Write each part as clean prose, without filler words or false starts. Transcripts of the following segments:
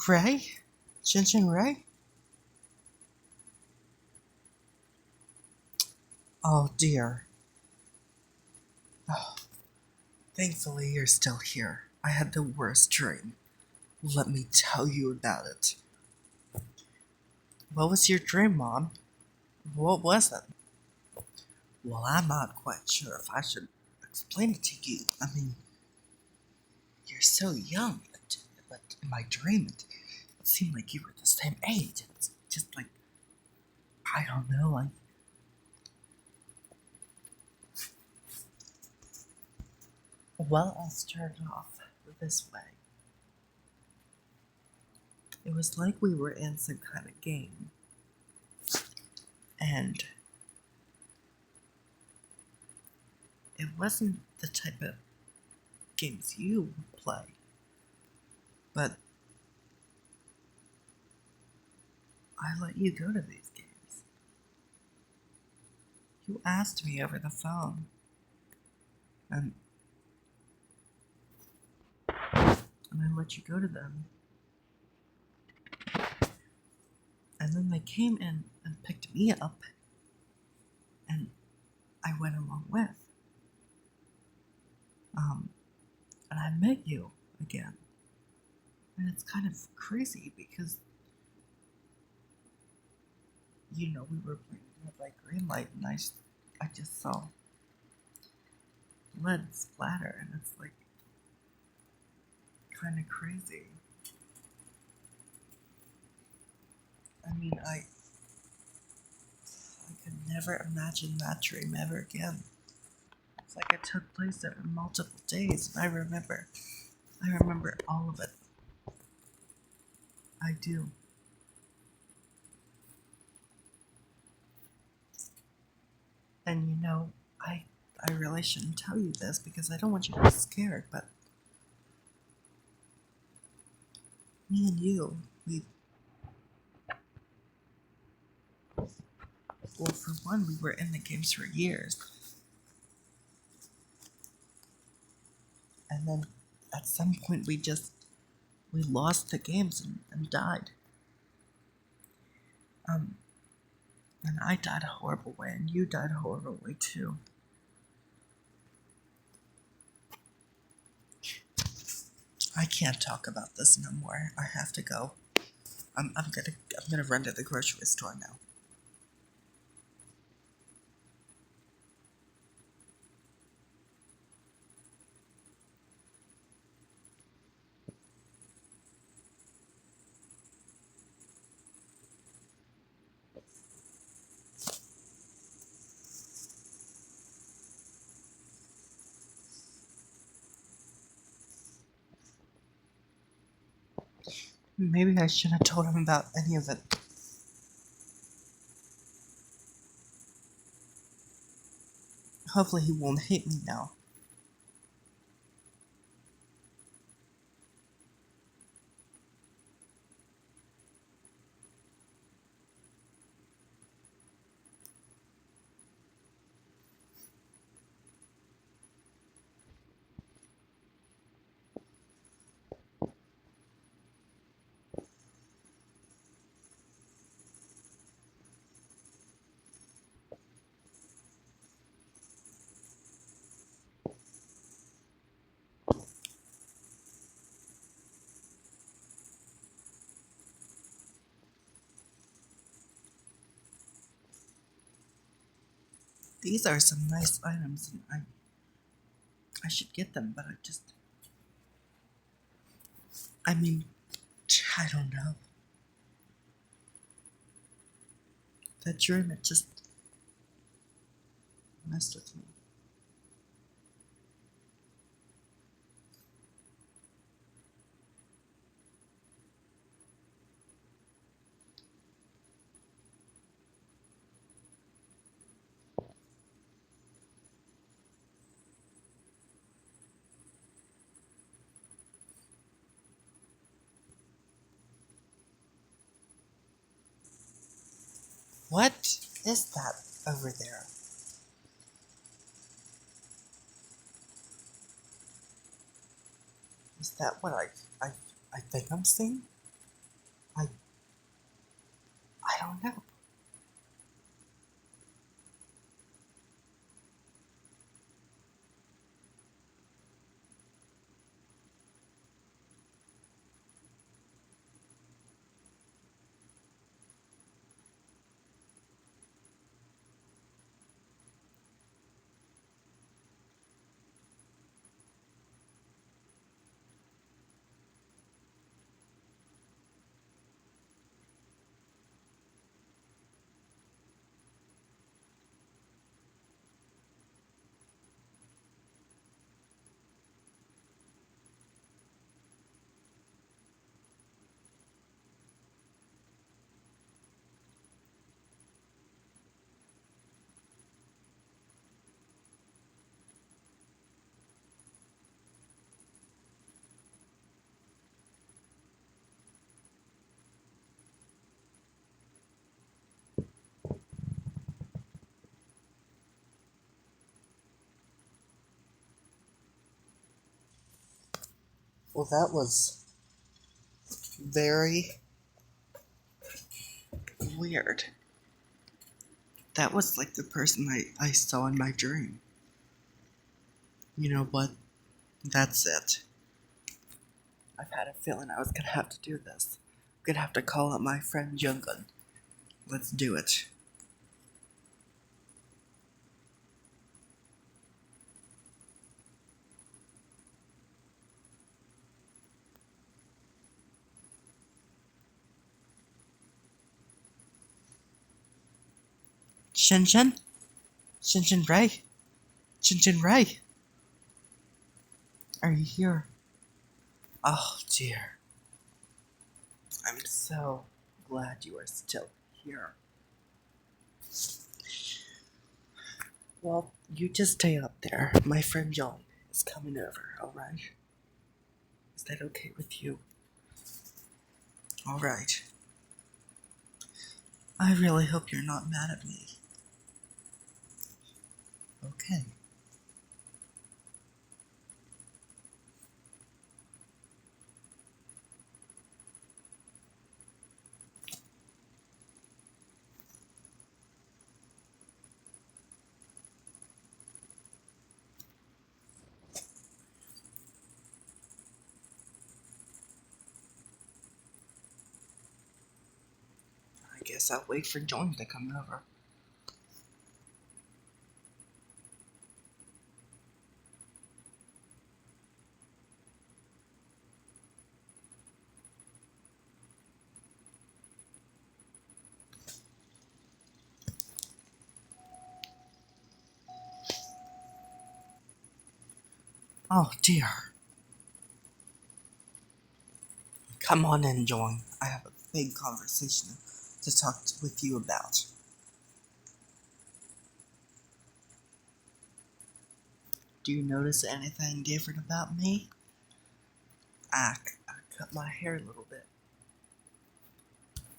Ray? Shin Ray? Oh dear. Oh, thankfully you're still here. I had the worst dream. Let me tell you about it. What was your dream, Mom? What was it? Well, I'm not quite sure if I should explain it to you. I mean, you're so young, but in my dream, it seemed like you were the same age. It's just like, I don't know, like, well, I'll start off this way. It was like we were in some kind of game, and it wasn't the type of games you play, but I let you go to these games. You asked me over the phone, and, and I let you go to them. And then they came in and picked me up, and I went along with. Um, and I met you again. And it's kind of crazy because, we were playing red light, green light, and I just saw blood splatter, and it's like kind of crazy. I mean, I could never imagine that dream ever again. It's like it took place over multiple days, and I remember all of it. I do. And I really shouldn't tell you this because I don't want you to be scared, but me and you, for one, we were in the games for years. And then at some point we lost the games and died. Um, and I died a horrible way, and you died a horrible way too. I can't talk about this no more. I have to go. I'm gonna run to the grocery store now. Maybe I shouldn't have told him about any of it. Hopefully he won't hate me now. These are some nice items, and I should get them, but I mean, I don't know. That dream, it just messed with me. What is that over there? Is that what I think I'm seeing? I I don't know. Well, that was very weird. That was like the person I saw in my dream. You know what? That's it. I've had a feeling I was gonna have to do this. I'm gonna have to call up my friend Jungun. Let's do it. Shinshin? Shinshin Ray? Shinshin Ray? Are you here? Oh dear. I'm so glad you are still here. Well, you just stay up there. My friend John is coming over, alright? Is that okay with you? Alright. I really hope you're not mad at me. Okay. I guess I'll wait for John to come over. Oh dear. Come on in, John. I have a big conversation to talk with you about. Do you notice anything different about me? I cut my hair a little bit.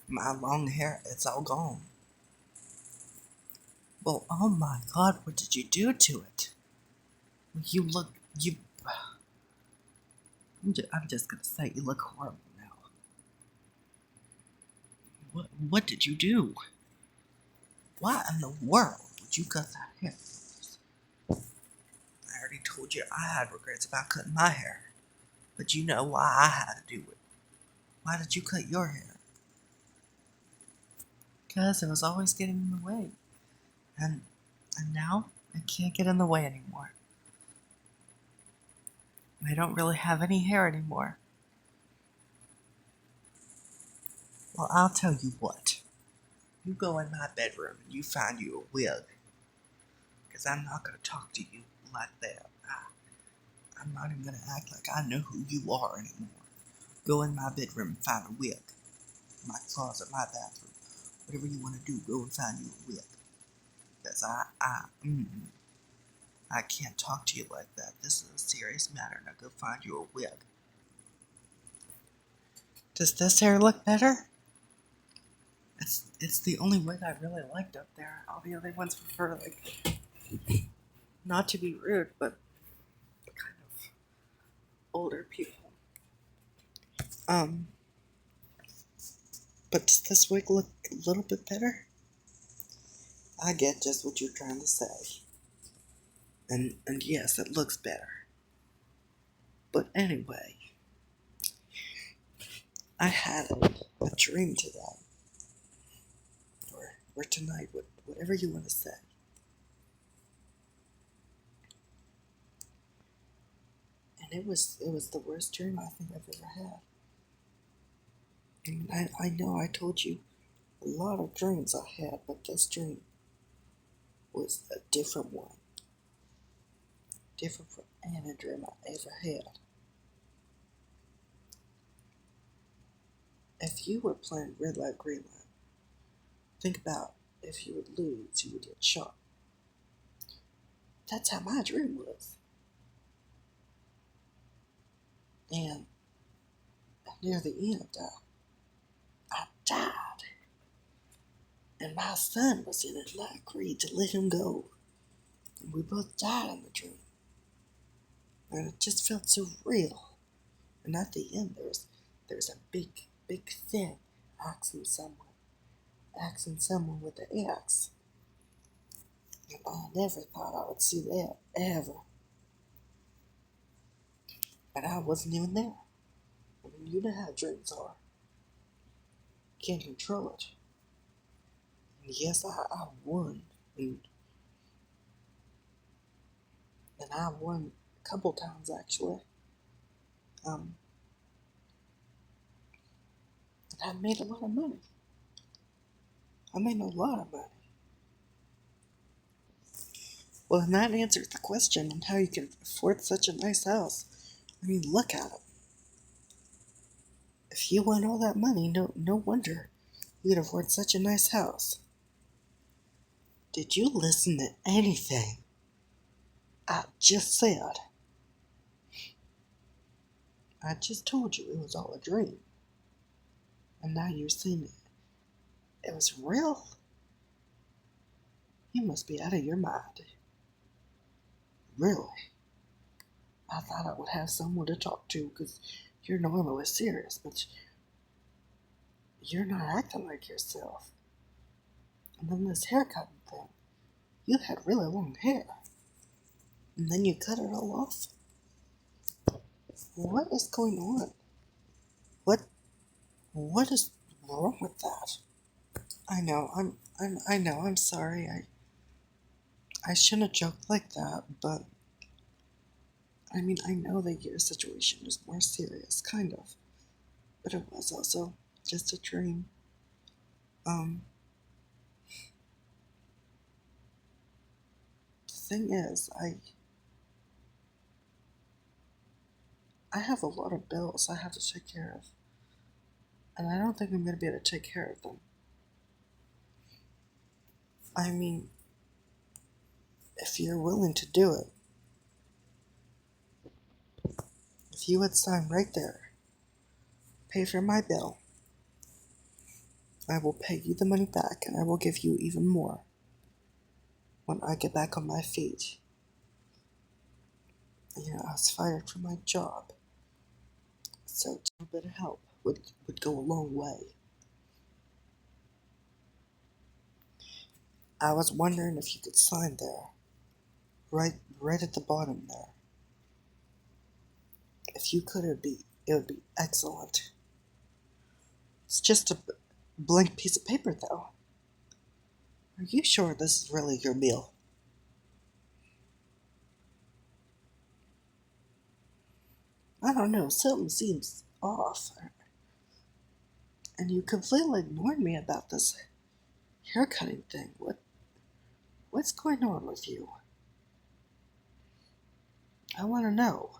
My long hair, it's all gone. Well, oh my god, what did you do to it? You look, you. I'm just gonna say, you look horrible now. What did you do? Why in the world would you cut that hair? I already told you I had regrets about cutting my hair. But you know why I had to do it. Why did you cut your hair? Because it was always getting in the way. And now it can't get in the way anymore. I don't really have any hair anymore. Well, I'll tell you what. You go in my bedroom and you find you a wig. Because I'm not going to talk to you like that. I'm not even going to act like I know who you are anymore. Go in my bedroom and find a wig. My closet, my bathroom. Whatever you want to do, go and find you a wig. Because I can't talk to you like that. This is a serious matter. Now go find you a wig. Does this hair look better? It's the only wig I really liked up there. All the other ones were for like, not to be rude, but kind of older people. Um, But does this wig look a little bit better? I get just what you're trying to say. And yes, it looks better. But anyway, I had a dream today. Or tonight, whatever you want to say. And it was the worst dream I think I've ever had. I mean, I know I told you a lot of dreams I had, but this dream was a different one. Different from any dream I ever had. If you were playing red light, green light, think about if you would lose, you would get shot. That's how my dream was. And near the end, I died. And my son was in it, and I agreed to let him go. And we both died in the dream. And it just felt so real. And at the end, there's a big thing asking someone with the axe. And I never thought I would see that, ever. And I wasn't even there. I mean, you know how dreams are. Can't control it. And yes, I won. And I won a couple times, actually. And I made a lot of money. I made a lot of money. Well, and that answers the question on how you can afford such a nice house. I mean, look at it. If you won all that money, no wonder you could afford such a nice house. Did you listen to anything I just said? I just told you it was all a dream. And now you're saying it was real? You must be out of your mind. Really? I thought I would have someone to talk to because you're normally serious, but you're not acting like yourself. And then this haircut thing. You had really long hair. And then you cut it all off? What is going on? What what is wrong with that? I know, I know, I'm sorry. I shouldn't have joked like that, but I mean, I know that your situation is more serious, kind of. But it was also just a dream. Um, the thing is, I have a lot of bills I have to take care of. And I don't think I'm going to be able to take care of them. I mean, if you're willing to do it, if you would sign right there, pay for my bill, I will pay you the money back and I will give you even more when I get back on my feet. You know, I was fired from my job, so a little bit of help would go a long way. I was wondering if you could sign there, right at the bottom there. If you could, it would be excellent. It's just a blank piece of paper, though. Are you sure this is really your meal? I don't know, something seems off. And you completely ignored me about this haircutting thing. What's going on with you? I want to know.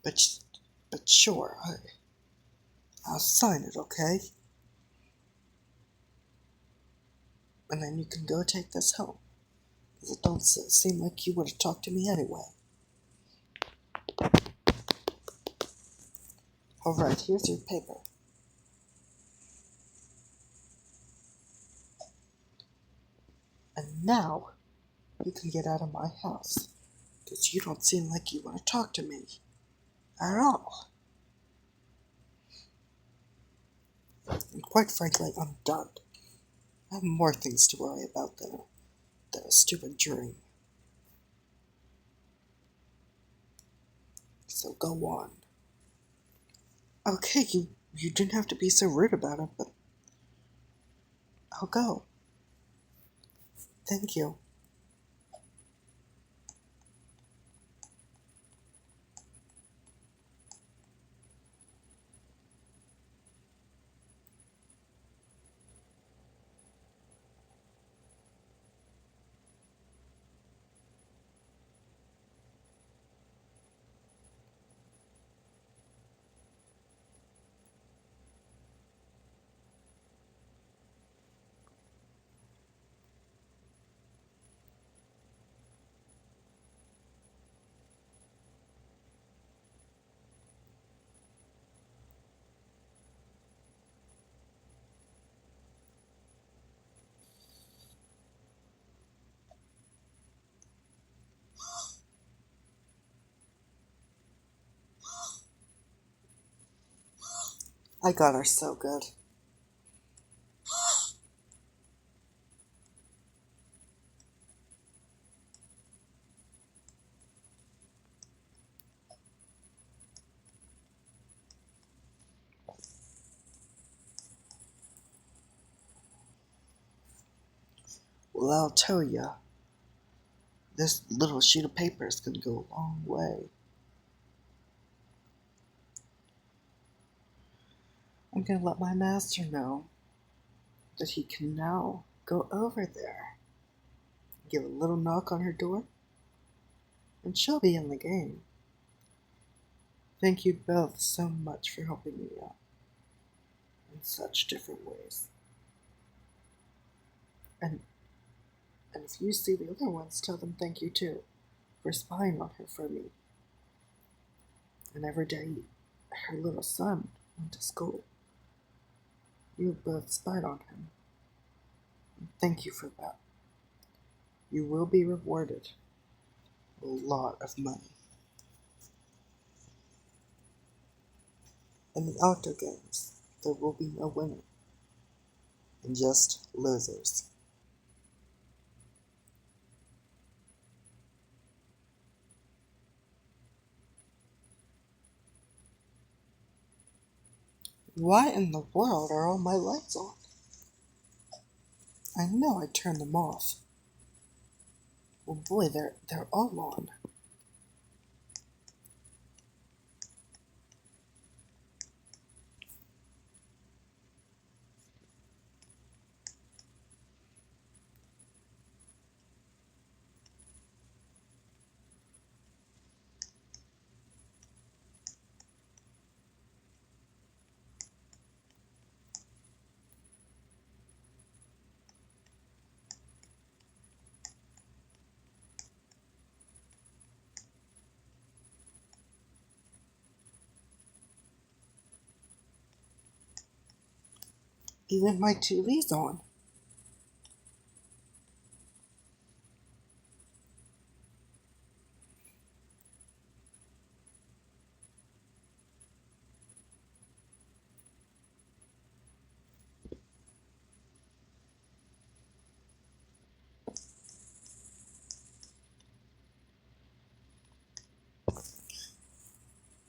But but sure, I'll sign it, okay? And then you can go take this home. Because it don't seem like you would have talked to me anyway. Alright, here's your paper. And now, you can get out of my house. Because you don't seem like you want to talk to me. At all. And quite frankly, I'm done. I have more things to worry about than a stupid dream. So go on. Okay, you didn't have to be so rude about it, but I'll go. Thank you. I got her so good. Well, I'll tell ya, this little sheet of paper is gonna go a long way. I'm gonna let my master know that he can now go over there, give a little knock on her door, and she'll be in the game. Thank you both so much for helping me out in such different ways. And and if you see the other ones, tell them thank you too for spying on her for me. And every day her little son went to school, you both spied on him. And thank you for that. You will be rewarded a lot of money. In the Octo games, there will be no winner, and just losers. Why in the world are all my lights on? I know I turned them off. Well, boy, they're all on. Even my TV's on.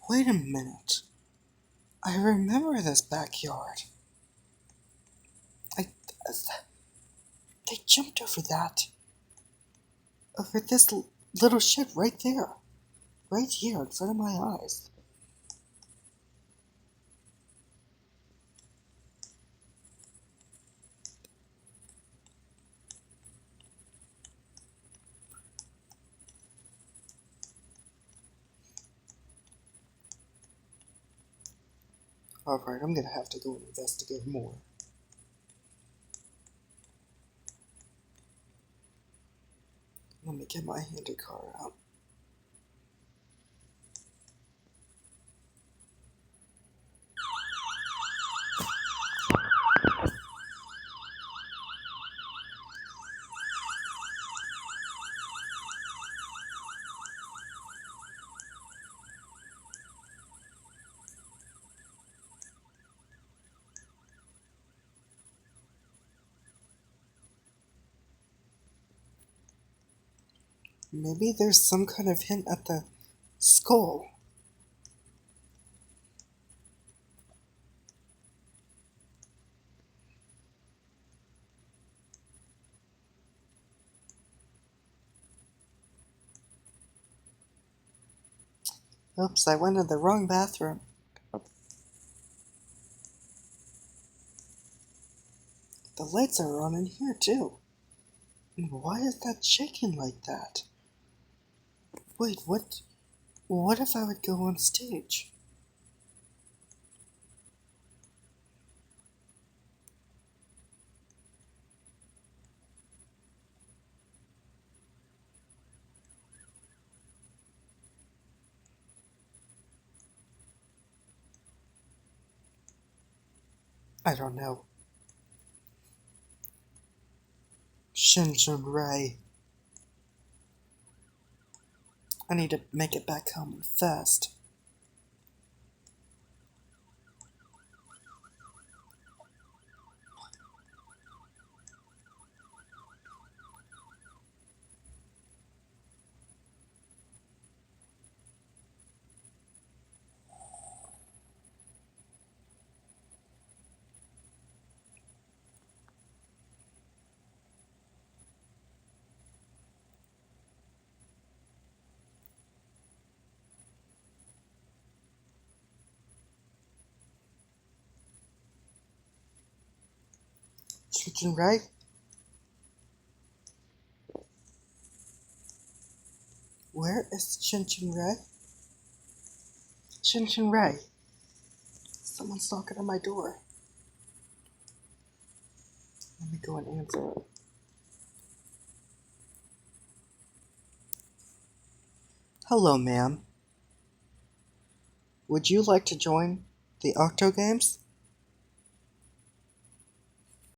Wait a minute. I remember this backyard. I, they jumped over that. Over this little shed right there. Right here in front of my eyes. Alright, I'm gonna have to go and investigate more. Let me get my handy car out. Maybe there's some kind of hint at the skull. Oops, I went in the wrong bathroom. The lights are on in here too. Why is that shaking like that? Wait, what if I would go on stage? I don't know. Shinjin Rai. I need to make it back home fast. Shinjin Rai? Where is Shinjin Rai? Shinjin Rai. Someone's knocking on my door. Let me go and answer it. Hello, ma'am. Would you like to join the Octo games?